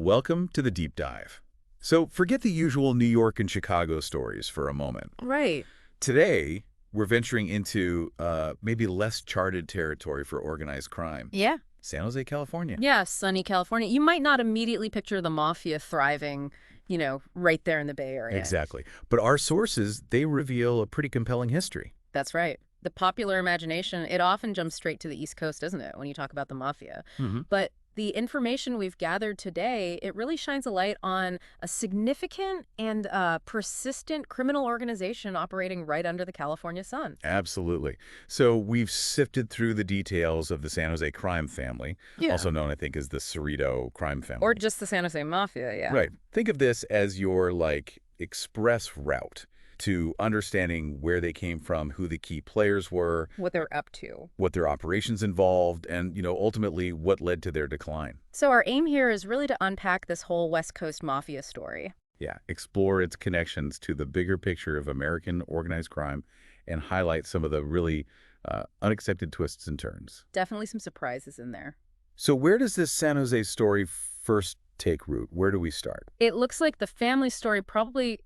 Welcome to the deep dive. So forget the usual New York and Chicago stories for a moment. Right. Today, we're venturing into maybe less charted territory for organized crime. Yeah. San Jose, California. Yeah, sunny California. You might not immediately picture the mafia thriving, right there in the Bay Area. Exactly. But our sources, they reveal a pretty compelling history. That's right. The popular imagination, it often jumps straight to the East Coast, doesn't it, when you talk about the mafia? But the information we've gathered today, it really shines a light on a significant and persistent criminal organization operating right under the California sun. Absolutely. So we've sifted through the details of the San Jose crime family, Yeah. also known, I think, as the Cerrito crime family. Or just the San Jose Mafia, yeah. Right. Think of this as your, express route to understanding where they came from, who the key players were, What they're up to. what their operations involved, and, ultimately what led to their decline. So our aim here is really to unpack this whole West Coast Mafia story. Yeah, explore its connections to the bigger picture of American organized crime and highlight some of the really unaccepted twists and turns. Definitely some surprises in there. So where does this San Jose story first take root? Where do we start? It looks like the family story probably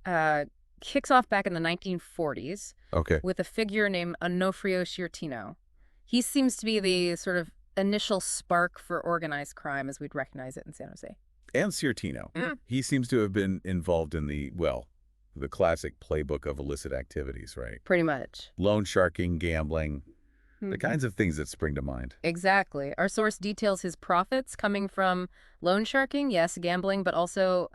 kicks off back in the 1940s Okay. with a figure named Onofrio Sciortino. He seems to be the sort of initial spark for organized crime as we'd recognize it in San Jose. And Sciortino. He seems to have been involved in the classic playbook of illicit activities, right? Pretty much. Loan sharking, gambling, the kinds of things that spring to mind. Exactly. Our source details his profits coming from loan sharking, yes, gambling, but also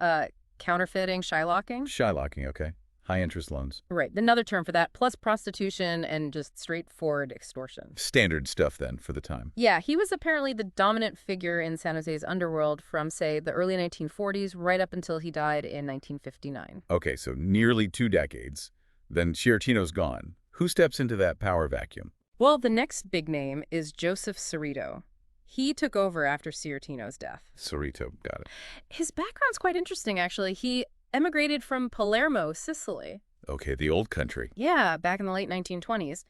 counterfeiting, shylocking. Shylocking, okay. High-interest loans. Right. Another term for that, plus prostitution and just straightforward extortion. Standard stuff, then, for the time. Yeah, he was apparently the dominant figure in San Jose's underworld from, say, the early 1940s right up until he died in 1959. Okay, so nearly 2 decades. Then Sciortino's gone. Who steps into that power vacuum? Well, the next big name is Joseph Cerrito. He took over after Sciortino's death. Cerrito, got it. His background's quite interesting, actually. He emigrated from Palermo, Sicily. Okay, the old country. Yeah, back in the late 1920s.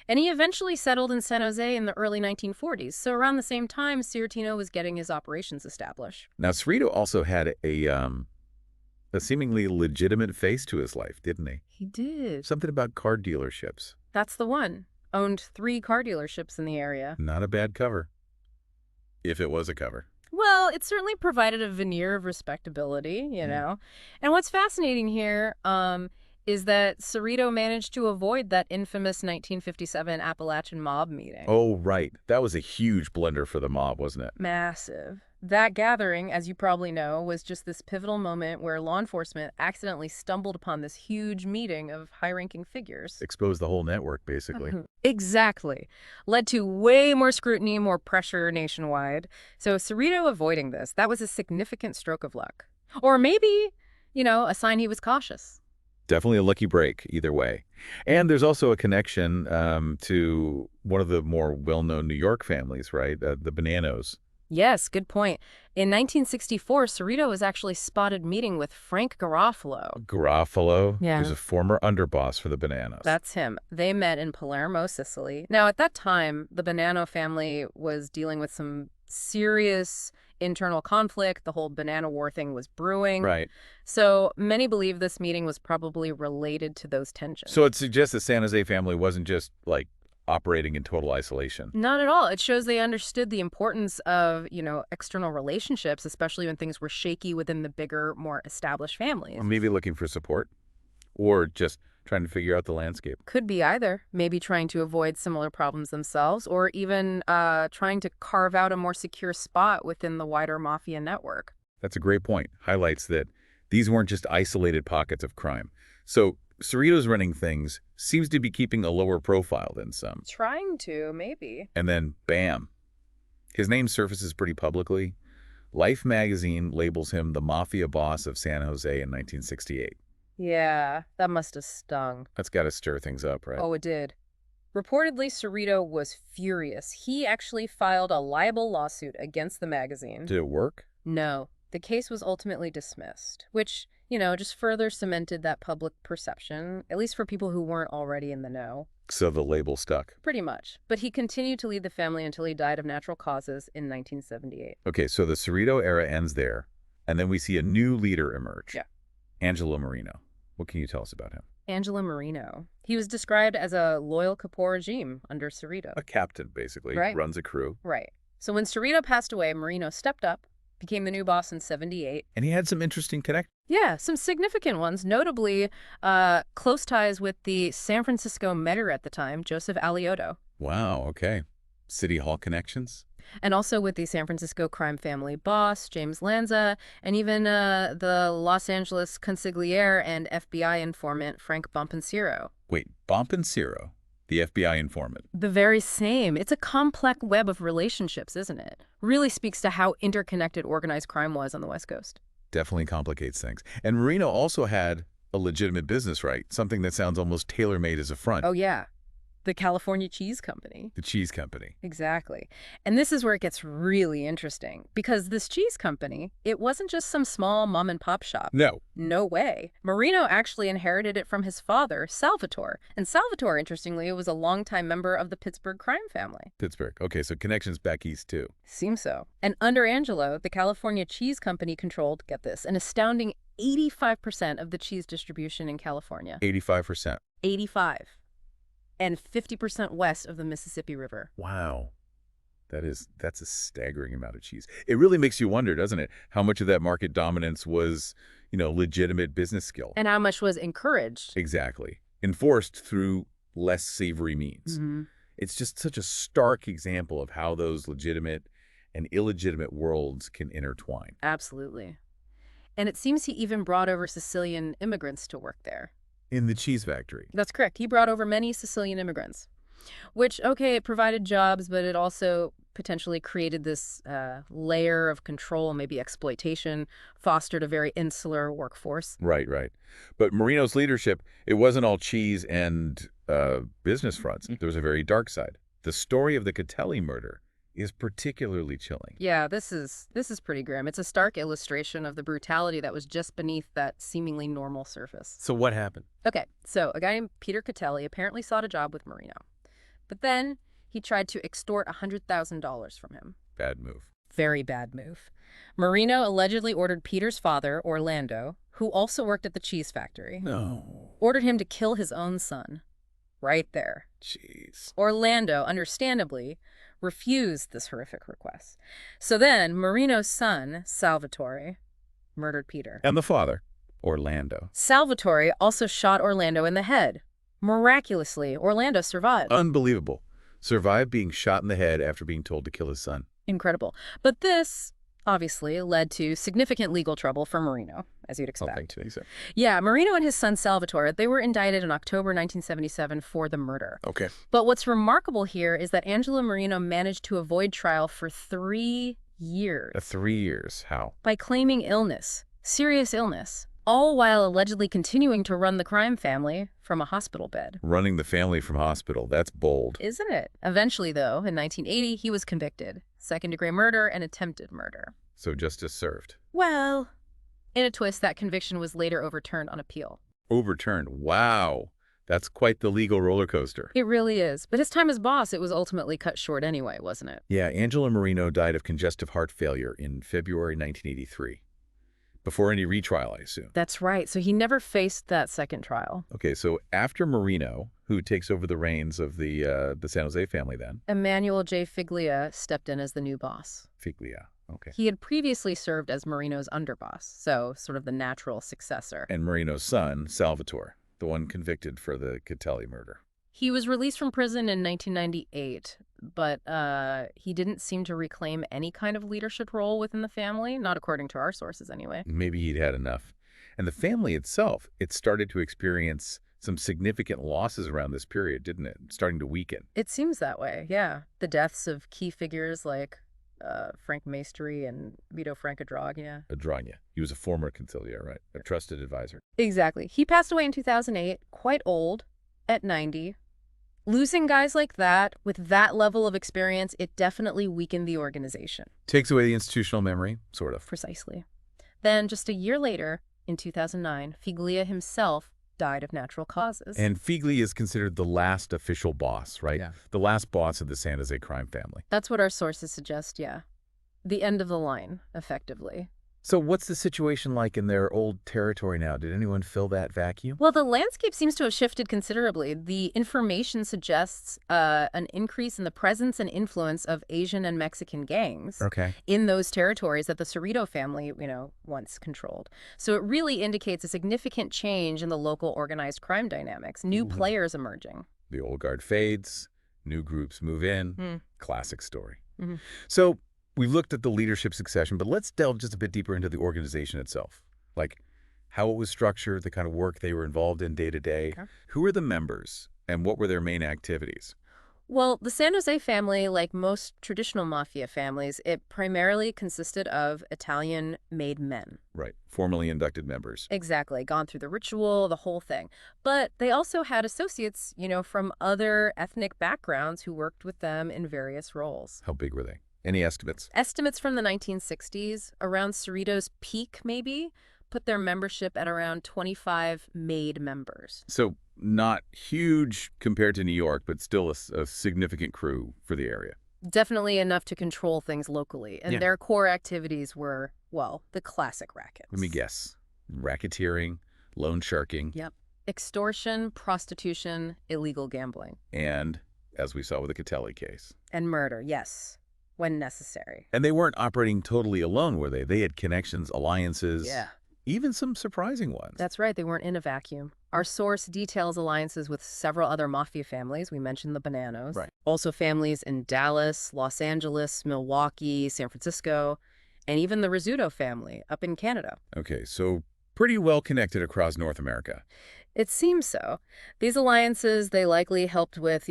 And he eventually settled in San Jose in the early 1940s. So around the same time, Sciortino was getting his operations established. Now, Cerrito also had a seemingly legitimate face to his life, didn't he? He did. Something about car dealerships. That's the one. Owned 3 car dealerships in the area. Not a bad cover. If it was a cover. Well, it certainly provided a veneer of respectability, And what's fascinating here is that Cerrito managed to avoid that infamous 1957 Appalachian mob meeting. Oh, right. That was a huge blunder for the mob, wasn't it? Massive. That gathering, as you probably know, was just this pivotal moment where law enforcement accidentally stumbled upon this huge meeting of high-ranking figures. Exposed the whole network, basically. Exactly. Led to way more scrutiny, more pressure nationwide. So Cerrito avoiding this, that was a significant stroke of luck. Or maybe, a sign he was cautious. Definitely a lucky break, either way. And there's also a connection to one of the more well-known New York families, right? The Bonanos. Yes, good point. In 1964, Cerrito was actually spotted meeting with Frank Garofalo. Garofalo, Yeah. who's a former underboss for the Bonanos. That's him. They met in Palermo, Sicily. Now, at that time, the Bonanno family was dealing with some serious internal conflict. The whole Banana War thing was brewing. Right. So many believe this meeting was probably related to those tensions. So it suggests the San Jose family wasn't just, operating in total isolation. Not at all. It shows they understood the importance of, external relationships, especially when things were shaky within the bigger, more established families. Or maybe looking for support. Or just trying to figure out the landscape. Could be either. Maybe trying to avoid similar problems themselves, or even trying to carve out a more secure spot within the wider mafia network. That's a great point. Highlights that these weren't just isolated pockets of crime. So Cerrito's running things seems to be keeping a lower profile than some. Trying to, maybe. And then, bam. His name surfaces pretty publicly. Life magazine labels him the mafia boss of San Jose in 1968. Yeah, that must have stung. That's got to stir things up, right? Oh, it did. Reportedly, Cerrito was furious. He actually filed a libel lawsuit against the magazine. Did it work? No. The case was ultimately dismissed, which, just further cemented that public perception, at least for people who weren't already in the know. So the label stuck. Pretty much. But he continued to lead the family until he died of natural causes in 1978. Okay, so the Cerrito era ends there. And then we see a new leader emerge. Yeah. Angelo Marino. What can you tell us about him? Angelo Marino. He was described as a loyal Kapoor regime under Cerrito. A captain, basically. Right. Runs a crew. Right. So when Cerrito passed away, Marino stepped up, became the new boss in '78. And he had some interesting connections. Yeah, some significant ones, notably close ties with the San Francisco mayor at the time, Joseph Alioto. Wow, okay. City Hall connections? And also with the San Francisco crime family boss, James Lanza, and even the Los Angeles consigliere and FBI informant, Frank Bompanciro. Wait, Bompanciro, the FBI informant. The very same. It's a complex web of relationships, isn't it? Really speaks to how interconnected organized crime was on the West Coast. Definitely complicates things. And Marino also had a legitimate business right, something that sounds almost tailor-made as a front. Oh, yeah. The California Cheese Company. The cheese company. Exactly. And this is where it gets really interesting, because this cheese company, it wasn't just some small mom and pop shop. No. No way. Marino actually inherited it from his father, Salvatore. And Salvatore, interestingly, was a longtime member of the Pittsburgh crime family. Pittsburgh. Okay, so connections back east, too. Seems so. And under Angelo, the California Cheese Company controlled, get this, an astounding 85% of the cheese distribution in California. 85%. 85. And 50% west of the Mississippi River. Wow. That's a staggering amount of cheese. It really makes you wonder, doesn't it, how much of that market dominance was, legitimate business skill. And how much was encouraged. Exactly. Enforced through less savory means. Mm-hmm. It's just such a stark example of how those legitimate and illegitimate worlds can intertwine. Absolutely. And it seems he even brought over Sicilian immigrants to work there. In the cheese factory. That's correct. He brought over many Sicilian immigrants, which, okay, it provided jobs, but it also potentially created this layer of control, maybe exploitation, fostered a very insular workforce. Right, right. But Marino's leadership, it wasn't all cheese and business fronts. There was a very dark side. The story of the Catelli murder is particularly chilling. Yeah, this is pretty grim. It's a stark illustration of the brutality that was just beneath that seemingly normal surface. So what happened? Okay, so a guy named Peter Catelli apparently sought a job with Marino. But then he tried to extort $100,000 from him. Bad move. Very bad move. Marino allegedly ordered Peter's father, Orlando, who also worked at the cheese factory, ordered him to kill his own son. Right there. Jeez. Orlando, understandably, refused this horrific request. So then, Marino's son, Salvatore, murdered Peter. And the father, Orlando. Salvatore also shot Orlando in the head. Miraculously, Orlando survived. Unbelievable. Survived being shot in the head after being told to kill his son. Incredible. But this, obviously, led to significant legal trouble for Marino, as you'd expect. Thank you, sir. Yeah, Marino and his son Salvatore, they were indicted in October 1977 for the murder. Okay. But what's remarkable here is that Angelo Marino managed to avoid trial for 3 years. 3 years. How? By claiming illness, serious illness, all while allegedly continuing to run the crime family from a hospital bed. Running the family from hospital. That's bold. Isn't it? Eventually, though, in 1980, he was convicted. Second-degree murder and attempted murder. So justice served. Well, in a twist, that conviction was later overturned on appeal. Overturned. Wow. That's quite the legal roller coaster. It really is. But his time as boss, it was ultimately cut short anyway, wasn't it? Yeah, Angelo Marino died of congestive heart failure in February 1983. Before any retrial, I assume. That's right. So he never faced that second trial. Okay, so after Marino, who takes over the reins of the San Jose family then? Emmanuel J. Figlia stepped in as the new boss. Figlia, okay. He had previously served as Marino's underboss, so sort of the natural successor. And Marino's son, Salvatore, the one convicted for the Catelli murder. He was released from prison in 1998, but he didn't seem to reclaim any kind of leadership role within the family, not according to our sources anyway. Maybe he'd had enough. And the family itself, it started to experience some significant losses around this period, didn't it? Starting to weaken. It seems that way, yeah. The deaths of key figures like Frank Maestri and Vito Francodragna. Adragna. He was a former consigliere, right? A trusted advisor. Exactly. He passed away in 2008, quite old, at 90. Losing guys like that, with that level of experience, it definitely weakened the organization. Takes away the institutional memory, sort of. Precisely. Then, just a year later, in 2009, Figlia himself died of natural causes. And Figlia is considered the last official boss, right? Yeah. The last boss of the San Jose crime family. That's what our sources suggest, yeah. The end of the line, effectively. So what's the situation like in their old territory now? Did anyone fill that vacuum? Well, the landscape seems to have shifted considerably. The information suggests an increase in the presence and influence of Asian and Mexican gangs Okay. in those territories that the Cerrito family, once controlled. So it really indicates a significant change in the local organized crime dynamics, new players emerging. The old guard fades, new groups move in. Mm. Classic story. Mm-hmm. So we've looked at the leadership succession, but let's delve just a bit deeper into the organization itself. Like how it was structured, the kind of work they were involved in day to day. Okay. Who were the members and what were their main activities? Well, the San Jose family, like most traditional mafia families, it primarily consisted of Italian-made men. Right. Formally inducted members. Exactly. Gone through the ritual, the whole thing. But they also had associates, from other ethnic backgrounds who worked with them in various roles. How big were they? Any estimates? Estimates from the 1960s, around Cerrito's peak maybe, put their membership at around 25 made members. So not huge compared to New York, but still a significant crew for the area. Definitely enough to control things locally. And Yeah. their core activities were, well, the classic rackets. Let me guess. Racketeering, loan sharking, Yep. Extortion, prostitution, illegal gambling. and, as we saw with the Catelli case. And murder, yes, when necessary. And they weren't operating totally alone, were they? They had connections, alliances, Yeah. even some surprising ones. That's right, they weren't in a vacuum. Our source details alliances with several other mafia families. We mentioned the Bonanos. Right. Also families in Dallas, Los Angeles, Milwaukee, San Francisco, and even the Rizzuto family up in Canada. Okay, so pretty well connected across North America. It seems so. These alliances, they likely helped with,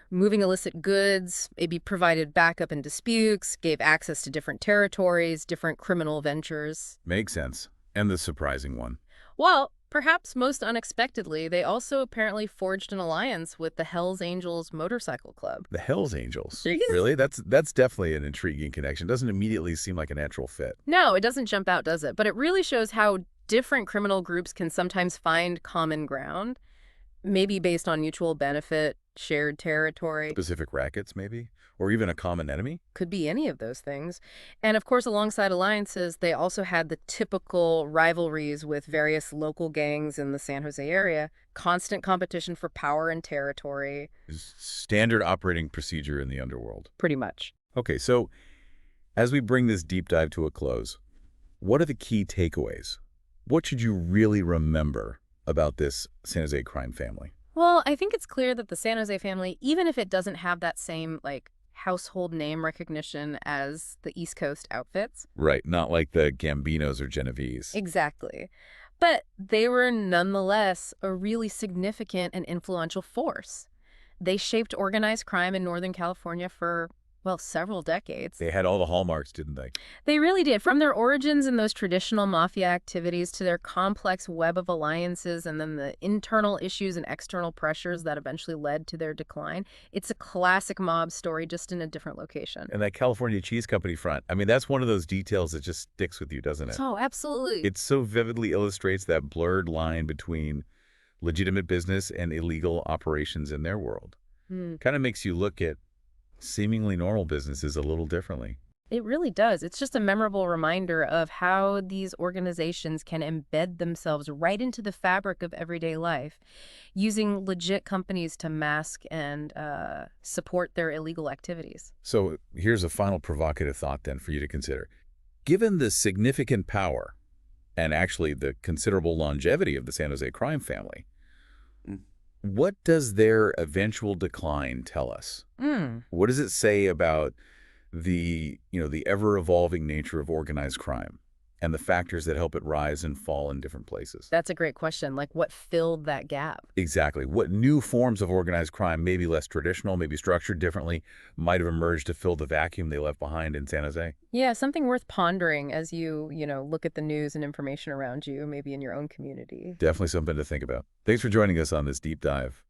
moving illicit goods, maybe provided backup in disputes, gave access to different territories, different criminal ventures. Makes sense. And the surprising one. Well, perhaps most unexpectedly, they also apparently forged an alliance with the Hells Angels Motorcycle Club. The Hells Angels. Yes. Really? That's definitely an intriguing connection. Doesn't immediately seem like a natural fit. No, it doesn't jump out, does it? But it really shows how different criminal groups can sometimes find common ground, maybe based on mutual benefit, shared territory. Specific rackets, maybe? Or even a common enemy? Could be any of those things. And of course, alongside alliances, they also had the typical rivalries with various local gangs in the San Jose area, constant competition for power and territory. Standard operating procedure in the underworld. Pretty much. Okay, so as we bring this deep dive to a close, what are the key takeaways? What should you really remember about this San Jose crime family? Well, I think it's clear that the San Jose family, even if it doesn't have that same, household name recognition as the East Coast outfits. Right, not like the Gambinos or Genovese. Exactly. But they were nonetheless a really significant and influential force. They shaped organized crime in Northern California for, several decades. They had all the hallmarks, didn't they? They really did. From their origins in those traditional mafia activities to their complex web of alliances and then the internal issues and external pressures that eventually led to their decline. It's a classic mob story, just in a different location. And that California Cheese Company front, I mean, that's one of those details that just sticks with you, doesn't it? Oh, absolutely. It so vividly illustrates that blurred line between legitimate business and illegal operations in their world. Kind of makes you look at seemingly normal businesses a little differently. It really does. It's just a memorable reminder of how these organizations can embed themselves right into the fabric of everyday life, using legit companies to mask and support their illegal activities. So here's a final provocative thought then for you to consider. Given the significant power and actually the considerable longevity of the San Jose crime family, what does their eventual decline tell us? What does it say about the ever-evolving nature of organized crime and the factors that help it rise and fall in different places? That's a great question. What filled that gap? Exactly. What new forms of organized crime, maybe less traditional, maybe structured differently, might have emerged to fill the vacuum they left behind in San Jose? Yeah, something worth pondering as you, look at the news and information around you, maybe in your own community. Definitely something to think about. Thanks for joining us on this deep dive.